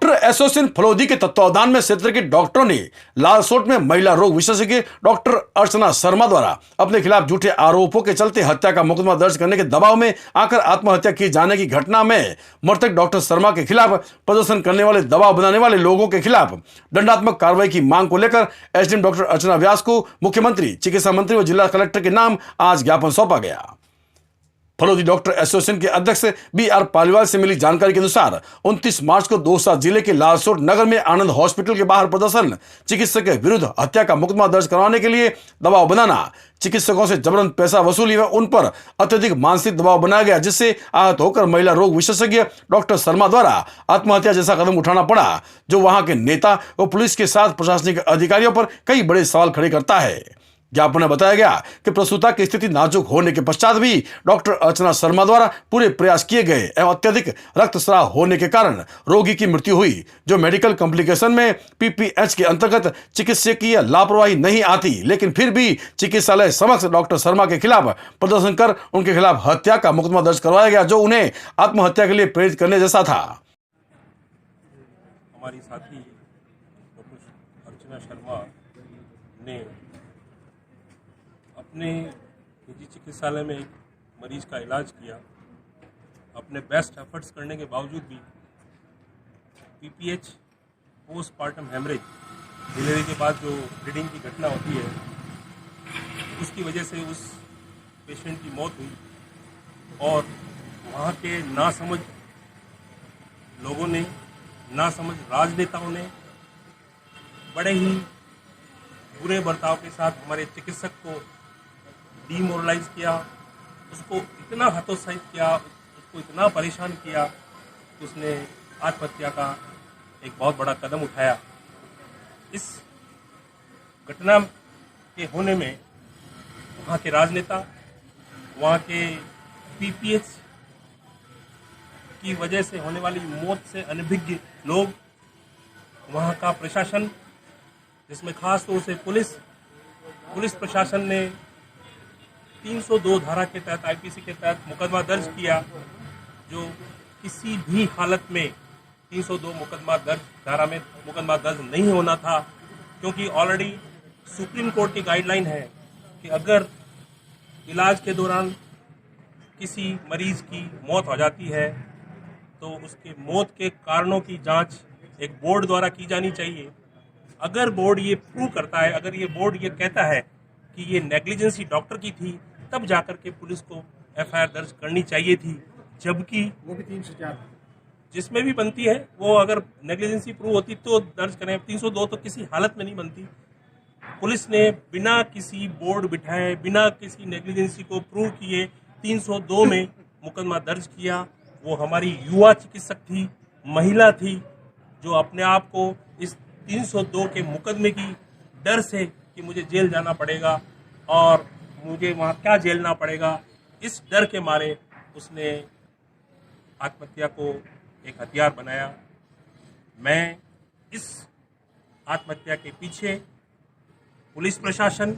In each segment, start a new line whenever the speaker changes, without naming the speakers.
Doctor association Phalodi के तत्वावधान में क्षेत्र के डॉक्टरों ने लालसोट में महिला रोग विशेषज्ञ डॉक्टर अर्चना शर्मा द्वारा अपने खिलाफ झूठे आरोपों के चलते हत्या का मुकदमा दर्ज करने के दबाव में आकर आत्महत्या किए जाने की घटना में मृतक डॉक्टर शर्मा के खिलाफ प्रदर्शन करने वाले, दबाव बनाने वाले लोगों के खिलाफ दंडात्मक कार्रवाई की मांग को लेकर एसडीएम डॉक्टर अर्चना व्यास को मुख्यमंत्री, चिकित्सा मंत्री व जिला कलेक्टर के नाम आज ज्ञापन सौंपा गया। फलोदी डॉक्टर एसोसिएशन के अध्यक्ष बी.आर. पालीवाल से मिली जानकारी के अनुसार 29 मार्च को दौसा जिले के लालसोट नगर में आनंद हॉस्पिटल के बाहर प्रदर्शन, चिकित्सक के विरुद्ध हत्या का मुकदमा दर्ज करवाने के लिए दबाव बनाना, चिकित्सकों से जबरन पैसा वसूली व उन पर अत्यधिक मानसिक दबाव बनाया गया, जिससे आहत होकर महिला रोग विशेषज्ञ डॉक्टर शर्मा द्वारा आत्महत्या जैसा कदम उठाना पड़ा, जो वहां के नेता व पुलिस के साथ प्रशासनिक अधिकारियों पर कई बड़े सवाल खड़े करता है। ज्ञापन में बताया गया कि प्रसूता की स्थिति नाजुक होने के पश्चात भी डॉक्टर अर्चना शर्मा द्वारा पूरे प्रयास किए गए एवं अत्यधिक रक्तस्राव होने के कारण रोगी की मृत्यु हुई, जो मेडिकल कॉम्प्लिकेशन में पीपीएच के अंतर्गत चिकित्सकीय लापरवाही नहीं आती, लेकिन फिर भी चिकित्सालय समक्ष डॉक्टर शर्मा के खिलाफ प्रदर्शन कर उनके खिलाफ हत्या का मुकदमा दर्ज करवाया गया, जो उन्हें आत्महत्या के लिए प्रेरित करने जैसा था।
हमारी साथी डॉक्टर अर्चना शर्मा ने अपने निजी चिकित्सालय में एक मरीज का इलाज किया। अपने बेस्ट एफर्ट्स करने के बावजूद भी पीपीएच, पोस्टमार्टम हेमरेज, डिलीवरी के बाद जो ब्लीडिंग की घटना होती है, उसकी वजह से उस पेशेंट की मौत हुई। और वहाँ के नासमझ लोगों ने, नासमझ राजनेताओं ने बड़े ही बुरे बर्ताव के साथ हमारे चिकित्सक को डीमोरलाइज किया, उसको इतना हतोत्साहित किया, उसको इतना परेशान किया कि उसने आत्महत्या का एक बहुत बड़ा कदम उठाया। इस घटना के होने में वहाँ के राजनेता, वहाँ के पीपीएच की वजह से होने वाली मौत से अनभिज्ञ लोग, वहाँ का प्रशासन, जिसमें खास तौर से पुलिस प्रशासन ने 302 धारा के तहत, आईपीसी के तहत मुकदमा दर्ज किया, जो किसी भी हालत में 302 धारा में मुकदमा दर्ज नहीं होना था, क्योंकि ऑलरेडी सुप्रीम कोर्ट की गाइडलाइन है कि अगर इलाज के दौरान किसी मरीज की मौत हो जाती है तो उसके मौत के कारणों की जांच एक बोर्ड द्वारा की जानी चाहिए। अगर बोर्ड ये प्रूव करता है, अगर ये बोर्ड ये कहता है कि ये नेग्लिजेंसी डॉक्टर की थी, तब जाकर के पुलिस को एफआईआर दर्ज करनी चाहिए थी, जबकि वो भी 304 जिसमें भी बनती है, वो अगर नेग्लिजेंसी प्रूव होती तो दर्ज करें। 302 तो किसी हालत में नहीं बनती। पुलिस ने बिना किसी बोर्ड बिठाए, बिना किसी नेग्लिजेंसी को प्रूव किए 302 में मुकदमा दर्ज किया। वो हमारी युवा चिकित्सक थी, महिला थी, जो अपने आप को इस 302 के मुकदमे की डर से कि मुझे जेल जाना पड़ेगा और मुझे वहाँ क्या झेलना पड़ेगा, इस डर के मारे उसने आत्महत्या को एक हथियार बनाया। मैं इस आत्महत्या के पीछे पुलिस प्रशासन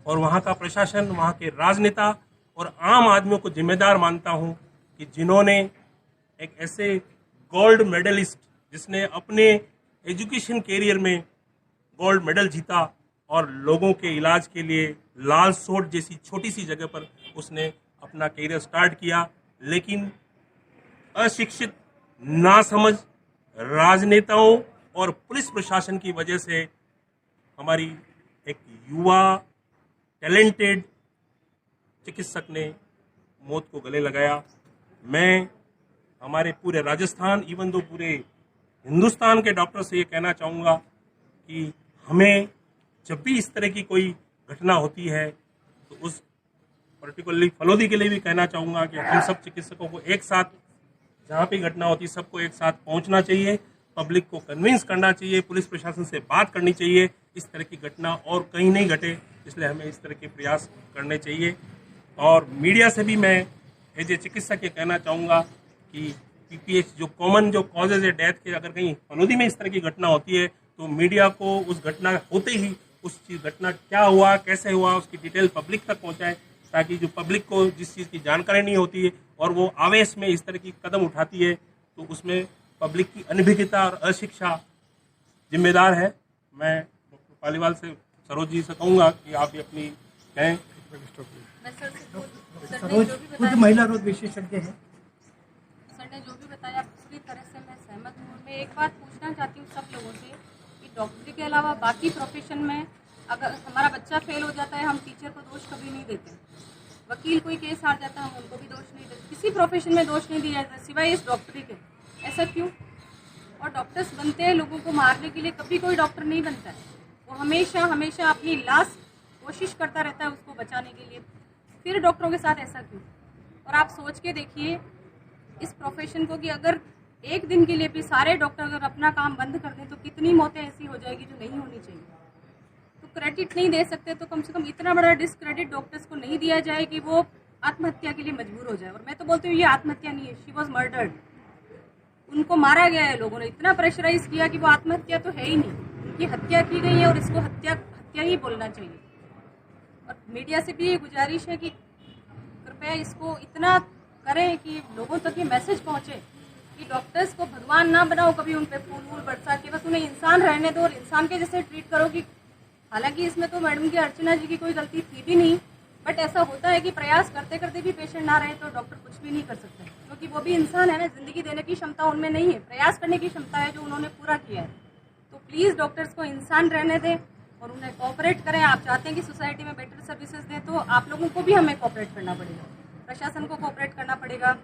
और वहाँ का प्रशासन, वहाँ के राजनेता और आम आदमियों को जिम्मेदार मानता हूँ कि जिन्होंने एक ऐसे गोल्ड मेडलिस्ट, जिसने अपने एजुकेशन कैरियर में गोल्ड मेडल जीता और लोगों के इलाज के लिए लालसोट जैसी छोटी सी जगह पर उसने अपना कैरियर स्टार्ट किया, लेकिन अशिक्षित, नासमझ राजनेताओं और पुलिस प्रशासन की वजह से हमारी एक युवा टैलेंटेड चिकित्सक ने मौत को गले लगाया। मैं हमारे पूरे राजस्थान, इवन दो पूरे हिंदुस्तान के डॉक्टर से ये कहना चाहूँगा कि हमें जब भी इस तरह की कोई घटना होती है तो उस पर्टिकुलरली फलोदी के लिए भी कहना चाहूँगा कि हम सब चिकित्सकों को एक साथ, जहाँ पे घटना होती है, सबको एक साथ पहुँचना चाहिए, पब्लिक को कन्विंस करना चाहिए, पुलिस प्रशासन से बात करनी चाहिए, इस तरह की घटना और कहीं नहीं घटे, इसलिए हमें इस तरह के प्रयास करने चाहिए। और मीडिया से भी मैं एज ए चिकित्सक ये कहना चाहूँगा कि पीपीएच जो कॉमन जो कॉजेज है डेथ के, अगर कहीं फलोदी में इस तरह की घटना होती है तो मीडिया को उस घटना होते ही उस चीज घटना क्या हुआ, कैसे हुआ, उसकी डिटेल पब्लिक तक पहुंचाए, ताकि जो पब्लिक को जिस चीज़ की जानकारी नहीं होती है और वो आवेश में इस तरह की कदम उठाती है तो उसमें पब्लिक की अनभिज्ञता और अशिक्षा जिम्मेदार है। मैं डॉक्टर पालीवाल से सरोज जी से कहूँगा कि आप ये अपनी कहें।
मैं सर से सर ने
सरोज
जो भी
खुद
बताया,
महिला रोग विशेषज्ञ है।
सर ने जो भी बताया पूरी तरह से मैं सहमत हूँ। मैं एक बात पूछना चाहती हूँ सब लोगों से कि डॉक्टरी के अलावा बाकी प्रोफेशन में अगर हमारा बच्चा फेल हो जाता है, हम टीचर को दोष कभी नहीं देते। वकील कोई केस हार जाता है, हम उनको भी दोष नहीं देते। किसी प्रोफेशन में दोष नहीं दिया जाता सिवाय इस डॉक्टरी के। ऐसा क्यों? और डॉक्टर्स बनते हैं लोगों को मारने के लिए, कभी कोई डॉक्टर नहीं बनता है। वो हमेशा हमेशा अपनी लास्ट कोशिश करता रहता है उसको बचाने के लिए। फिर डॉक्टरों के साथ ऐसा क्यों? और आप सोच के देखिए इस प्रोफेशन को कि अगर एक दिन के लिए भी सारे डॉक्टर अगर अपना काम बंद कर दें तो कितनी मौतें ऐसी हो जाएगी जो नहीं होनी चाहिए। तो क्रेडिट नहीं दे सकते तो कम से कम इतना बड़ा डिसक्रेडिट डॉक्टर्स को नहीं दिया जाए कि वो आत्महत्या के लिए मजबूर हो जाए। और मैं तो बोलती हूँ ये आत्महत्या नहीं है, शी वॉज मर्डर्ड। उनको मारा गया है, लोगों ने इतना प्रेशराइज किया कि वो आत्महत्या तो है ही नहीं, उनकी हत्या की गई है और इसको हत्या ही बोलना चाहिए। और मीडिया से भी ये गुजारिश है कि कृपया इसको इतना करें कि लोगों तक ये मैसेज पहुंचे कि डॉक्टर्स को भगवान ना बनाओ, कभी उन पे फूल वूल बरसा के, बस उन्हें इंसान रहने दो और इंसान के जैसे ट्रीट करो। कि हालांकि इसमें तो मैडम की अर्चना जी की कोई गलती थी भी नहीं, बट ऐसा होता है कि प्रयास करते करते भी पेशेंट ना रहे तो डॉक्टर कुछ भी नहीं कर सकते, क्योंकि वो भी इंसान है ना। जिंदगी देने की क्षमता उनमें नहीं है, प्रयास करने की क्षमता है जो उन्होंने पूरा किया है। तो प्लीज़ डॉक्टर्स को इंसान रहने दें और उन्हें कोऑपरेट करें। आप चाहते हैं कि सोसाइटी में बेटर सर्विसेज दें तो आप लोगों को भी हमें कोऑपरेट करना पड़ेगा, प्रशासन को कोऑपरेट करना पड़ेगा,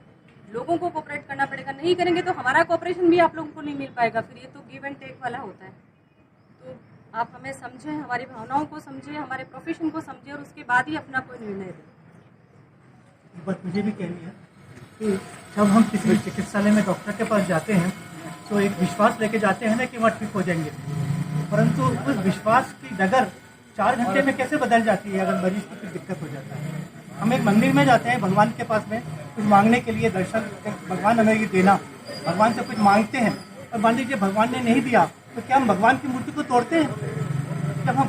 लोगों को कोऑपरेट करना पड़ेगा। नहीं करेंगे तो हमारा कोऑपरेशन भी आप लोगों को नहीं मिल पाएगा। फिर ये तो गिव एंड टेक वाला होता है। तो आप हमें समझें, हमारी भावनाओं को समझें, हमारे प्रोफेशन को समझें और उसके बाद ही अपना कोई निर्णय दें।
एक बात मुझे भी कहनी है कि जब हम किसी चिकित्सालय में डॉक्टर के पास जाते हैं तो एक विश्वास लेके जाते हैं ना कि वहाँ ठीक हो जाएंगे, परंतु उस विश्वास की डगर 4 घंटे में कैसे बदल जाती है अगर मरीज को फिर दिक्कत हो जाता है। हम एक मंदिर में जाते हैं भगवान के पास में कुछ मांगने के लिए, दर्शन भगवान हमें ये देना, भगवान से कुछ मांगते हैं और मान लीजिए भगवान ने नहीं दिया तो क्या हम भगवान की मूर्ति को तोड़ते हैं? जब हम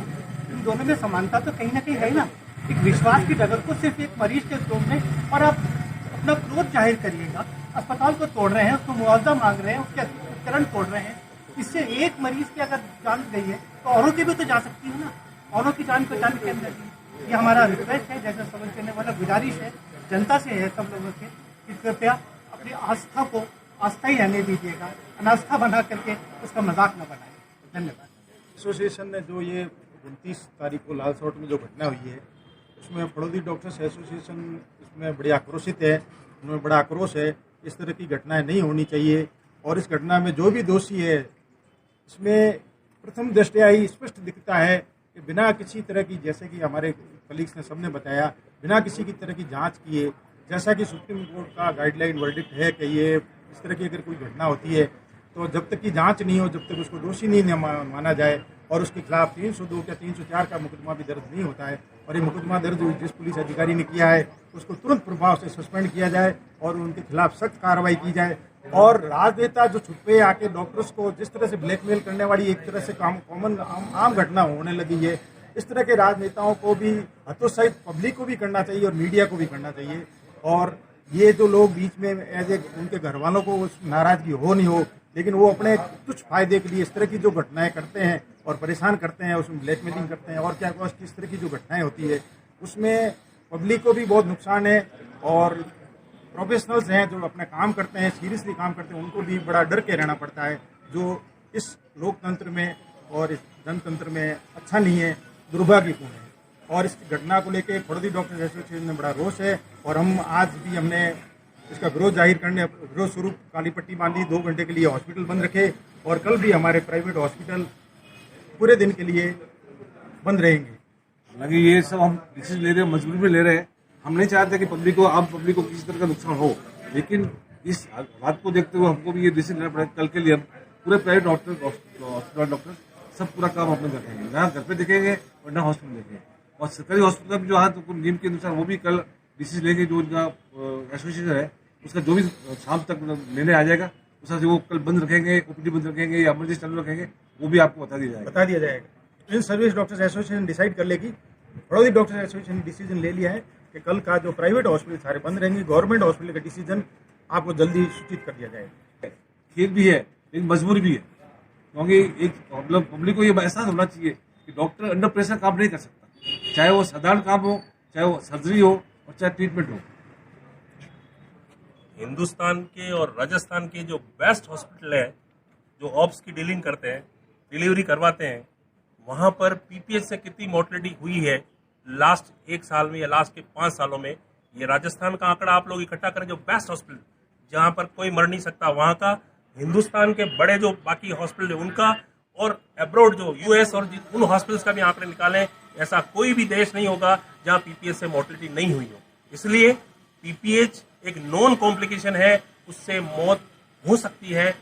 इन दोनों में समानता तो कहीं ना कहीं है ना। एक विश्वास की डगर को सिर्फ एक मरीज के तोड़ने और आप अपना क्रोध जाहिर करिएगा, अस्पताल को तोड़ रहे हैं, उसको मुआवजा मांग रहे हैं, उसके उपकरण तोड़ रहे हैं। इससे एक मरीज की अगर जान गई है तो औरों की भी तो जा सकती है ना, औरों की जान को जान के अंदर। ये हमारा रिक्वेस्ट है, जैसे समझ करने वाला गुजारिश है जनता से है, सब लोगों से, कि कृपया अपनी आस्था को आस्था ही रहने दीजिएगा, अनास्था बना करके उसका मजाक न बनाए। धन्यवाद।
एसोसिएशन ने जो ये 29 तारीख को लालसोट में जो घटना हुई है उसमें फड़ौदी डॉक्टर्स एसोसिएशन इसमें बड़ी आक्रोशित है, उनमें बड़ा आक्रोश है। इस तरह की घटनाएं नहीं होनी चाहिए और इस घटना में जो भी दोषी है इसमें प्रथम दृष्टया ही स्पष्ट दिखता है कि बिना किसी तरह की, जैसे कि हमारे कलीग्स ने सबने बताया, बिना किसी की तरह की जांच किए, जैसा कि सुप्रीम कोर्ट का गाइडलाइन वर्डिक्ट है कि ये इस तरह की अगर कोई घटना होती है तो जब तक की जांच नहीं हो, जब तक उसको दोषी नहीं माना जाए और उसके खिलाफ 302 या 304 का मुकदमा भी दर्ज नहीं होता है और ये मुकदमा दर्ज जिस पुलिस अधिकारी ने किया है उसको तुरंत प्रभाव से सस्पेंड किया जाए और उनके खिलाफ सख्त कार्रवाई की जाए। और राजनेता जो छुपे आके डॉक्टर्स को जिस तरह से ब्लैकमेल करने वाली एक तरह से कॉमन आम घटना होने लगी है, इस तरह के राजनेताओं को भी हतोत्साहित पब्लिक को भी करना चाहिए और मीडिया को भी करना चाहिए। और ये जो लोग बीच में एज ए उनके घर वालों को नाराजगी हो नहीं हो, लेकिन वो अपने कुछ फायदे के लिए इस तरह की जो घटनाएं करते हैं और परेशान करते हैं, उसमें ब्लैकमेलिंग करते हैं और क्या कॉस्ट इस तरह की जो घटनाएं होती है उसमें पब्लिक को भी बहुत नुकसान है और प्रोफेशनल्स हैं जो अपना काम करते हैं, सीरियसली काम करते हैं, उनको भी बड़ा डर के रहना पड़ता है, जो इस लोकतंत्र में और इस जनतंत्र में अच्छा नहीं है, दुर्भाग्यपूर्ण है। और इस घटना को लेकर फड़ौदी डॉक्टर्स एसोसिएशन में बड़ा रोष है और हम आज भी हमने इसका विरोध जाहिर करने विरोध स्वरूप काली पट्टी बांधी, 2 घंटे के लिए हॉस्पिटल बंद रखे और कल भी हमारे प्राइवेट हॉस्पिटल पूरे दिन के लिए बंद रहेंगे।
हालांकि ये सब हम डिसीजन ले रहे हैं, मजबूरी में ले रहे हैं। हम नहीं चाहते कि पब्लिक को, आम पब्लिक को किसी तरह का नुकसान हो, लेकिन इस बात को देखते हुए हमको भी ये डिसीजन लेना पड़ेगा। कल के लिए हम पूरे प्राइवेट हॉस्पिटल डॉक्टर सब पूरा काम अपने रखेंगे, ना घर पे देखेंगे और ना हॉस्पिटल देखेंगे। और सरकारी हॉस्पिटल में जो आज नियम के अनुसार वो भी कल डिसीजन लेंगे, जो उनका एसोसिएशन है उसका जो भी शाम तक निर्णय आ जाएगा उसका जो कल बंद रखेंगे, ओपीडी बंद रखेंगे या इमरजेंसी चालू रखेंगे, वो भी आपको बता दिया जाएगा।
In service doctors association decide कर लेगी। फड़ौदी डॉक्टर्स एसोसिएशन ने डिसीजन ले लिया है कि कल का जो प्राइवेट हॉस्पिटल सारे बंद रहेंगे, गवर्नमेंट हॉस्पिटल का डिसीजन आपको जल्दी सूचित कर दिया जाएगा।
खेद भी है लेकिन मजबूरी भी है, क्योंकि एक पब्लिक को ये एहसास होना चाहिए कि डॉक्टर अंडर प्रेशर काम नहीं कर सकता, चाहे वो साधारण काम हो, चाहे वो सर्जरी हो और चाहे ट्रीटमेंट हो।
हिंदुस्तान के और राजस्थान के जो बेस्ट हॉस्पिटल है, जो ऑप्स की डीलिंग करते हैं, डिलीवरी करवाते हैं, वहाँ पर पीपीएच से कितनी मोर्टेलिटी हुई है लास्ट 1 साल में या लास्ट के 5 सालों में, ये राजस्थान का आंकड़ा आप लोग इकट्ठा करें, जो बेस्ट हॉस्पिटल जहाँ पर कोई मर नहीं सकता वहाँ का, हिंदुस्तान के बड़े जो बाकी हॉस्पिटल है उनका, और अब्रॉड जो यूएस और उन हॉस्पिटल्स का भी आंकड़े निकालें, ऐसा कोई भी देश नहीं होगा जहाँ पीपीएच से मोर्टेलिटी नहीं हुई हो। इसलिए पीपीएच एक नॉन कॉम्प्लिकेशन है, उससे मौत हो सकती है।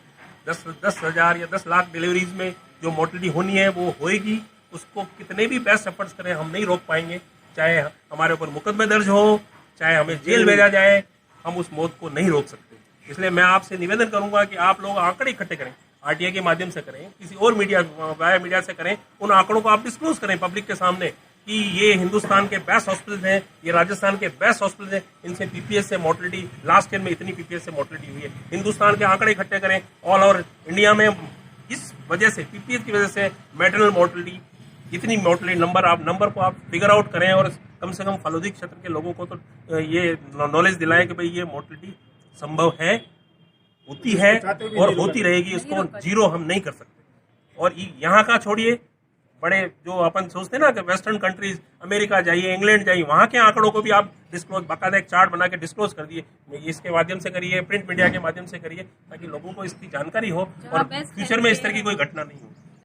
10,000 या 10 लाख डिलीवरीज में जो मोर्टेलिटी होनी है वो होएगी, उसको कितने भी बेस्ट एफर्ट्स करें हम नहीं रोक पाएंगे, चाहे हमारे ऊपर मुकदमे दर्ज हो, चाहे हमें जेल भेजा जाए, हम उस मौत को नहीं रोक सकते। इसलिए मैं आपसे निवेदन करूंगा कि आप लोग आंकड़े इकट्ठे करें, आरटीआई के माध्यम से करें, किसी और वाया मीडिया से करें, उन आंकड़ों को आप डिस्क्लोज करें पब्लिक के सामने कि ये हिंदुस्तान के बेस्ट हॉस्पिटल हैं, ये राजस्थान के बेस्ट हॉस्पिटल हैं, इनसे पीपीएच से मोर्टेलिटी लास्ट ईयर में इतनी पीपीएच से मोर्टेलिटी हुई है। हिंदुस्तान के आंकड़े इकट्ठे करें ऑल ओवर इंडिया में, इस वजह से पीपीएच की वजह से मैटरनल मोर्टेलिटी इतनी मोर्टेलिटी नंबर को आप फिगर आउट करें, और कम से कम फलोदी क्षेत्र के लोगों को तो ये नॉलेज दिलाएं कि भाई ये मोर्टेलिटी संभव है, होती है और होती रहेगी, इसको जीरो हम नहीं कर सकते। और यहाँ का छोड़िए, बड़े जो अपन सोचते हैं ना कि वेस्टर्न कंट्रीज, अमेरिका जाइए, इंग्लैंड जाइए, वहाँ के आंकड़ों को भी आप डिस्क्लोज, बाकायदा एक चार्ट बना के डिस्क्लोज कर दिए, इसके माध्यम से करिए, प्रिंट मीडिया के माध्यम से करिए, ताकि लोगों को इसकी जानकारी हो और फ्यूचर में इस तरह की कोई घटना नहीं हो।